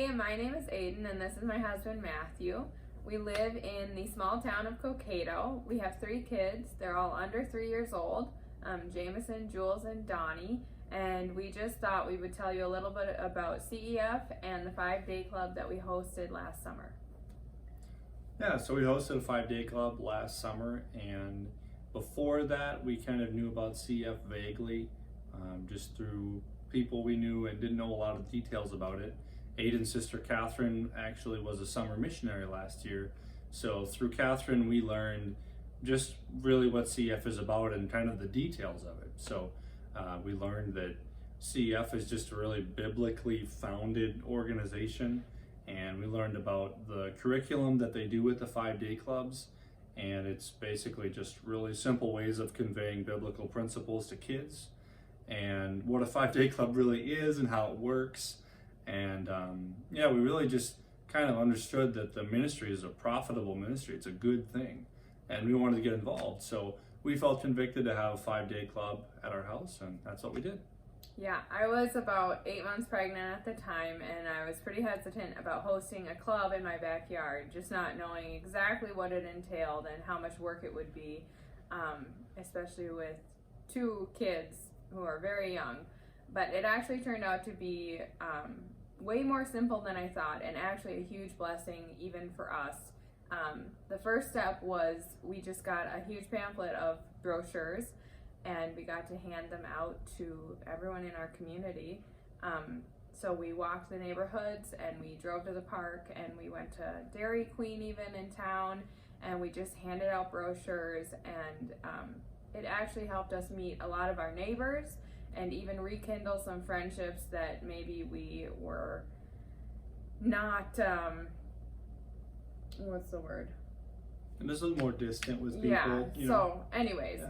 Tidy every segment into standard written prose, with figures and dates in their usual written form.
Hey, my name is Aidan and this is my husband Matthew. We live in the small town of Cokato. We have 3 kids. They're all under 3 years old, Jameson, Jules, and Donnie. And we just thought we would tell you a little bit about CEF and the 5-day club that we hosted last summer. Yeah, so we hosted a 5-day club last summer, and before that we kind of knew about CEF vaguely, just through people we knew and didn't know a lot of details about it. Aidan's sister Catherine actually was a summer missionary last year, so through Catherine we learned just really what CEF is about and kind of the details of it. So we learned that CEF is just a really biblically founded organization, and we learned about the curriculum that they do with the 5-day clubs, and it's basically just really simple ways of conveying biblical principles to kids and what a 5-day club really is and how it works. And yeah, we really just kind of understood that the ministry is a profitable ministry. It's a good thing, and we wanted to get involved. So we felt convicted to have a 5-day club at our house, and that's what we did. Yeah, I was about 8 months pregnant at the time, and I was pretty hesitant about hosting a club in my backyard, just not knowing exactly what it entailed and how much work it would be, especially with 2 kids who are very young. But it actually turned out to be way more simple than I thought, and actually a huge blessing even for us. The first step was we just got a huge pamphlet of brochures, and we got to hand them out to everyone in our community. So we walked the neighborhoods, and we drove to the park, and we went to Dairy Queen even in town, and we just handed out brochures, and it actually helped us meet a lot of our neighbors and even rekindle some friendships that maybe we were not, what's the word? And just a little more distant with people. Yeah, you know. So anyways,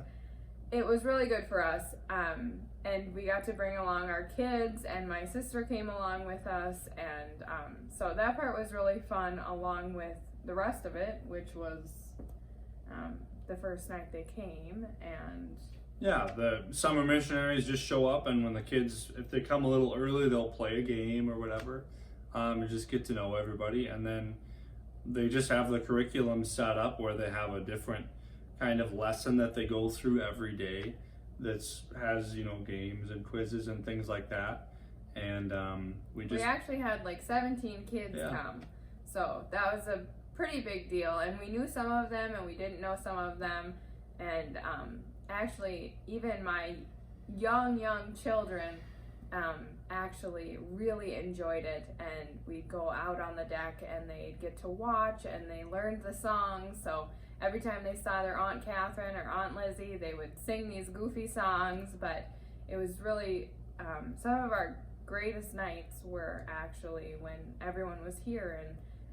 it was really good for us. And we got to bring along our kids, and my sister came along with us. And so that part was really fun, along with the rest of it, which was the first night they came. And yeah, the summer missionaries just show up, and when the kids, if they come a little early, they'll play a game or whatever, and just get to know everybody. And then they just have the curriculum set up where they have a different kind of lesson that they go through every day that has, you know, games and quizzes and things like that. And we actually had like 17 kids come, so that was a pretty big deal. And we knew some of them, and we didn't know some of them. And actually, even my young children actually really enjoyed it, and we'd go out on the deck and they'd get to watch, and they learned the songs. So every time they saw their Aunt Catherine or Aunt Lizzie, they would sing these goofy songs. But it was really some of our greatest nights were actually when everyone was here,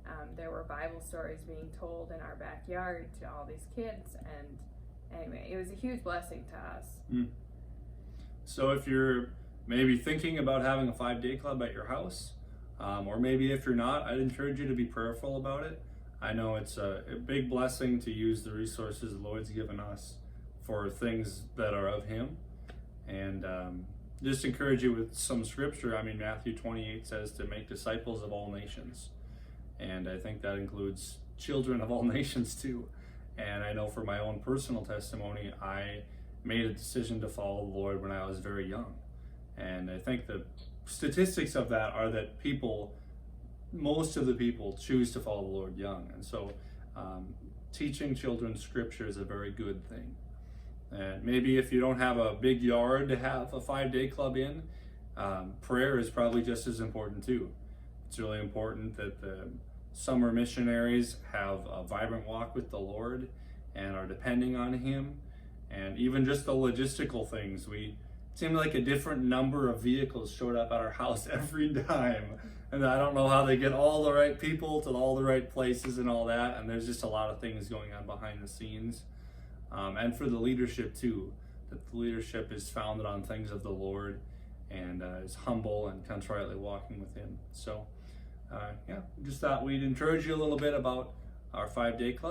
and there were Bible stories being told in our backyard to all these kids. And anyway, it was a huge blessing to us. So if you're maybe thinking about having a 5-day club at your house, or maybe if you're not, I'd encourage you to be prayerful about it. I know it's a big blessing to use the resources the Lord's given us for things that are of Him. And just encourage you with some scripture. I mean, Matthew 28 says to make disciples of all nations. And I think that includes children of all nations too. And I know for my own personal testimony, I made a decision to follow the Lord when I was very young. And I think the statistics of that are that most of the people choose to follow the Lord young. And so teaching children scripture is a very good thing. And maybe if you don't have a big yard to have a 5-day club in, prayer is probably just as important too. It's really important that the summer missionaries have a vibrant walk with the Lord and are depending on Him. And even just the logistical things, it seemed like a different number of vehicles showed up at our house every time. And I don't know how they get all the right people to all the right places and all that. And there's just a lot of things going on behind the scenes. And for the leadership too, that the leadership is founded on things of the Lord and is humble and contritely walking with Him. So yeah, just thought we'd encourage you a little bit about our 5-day club.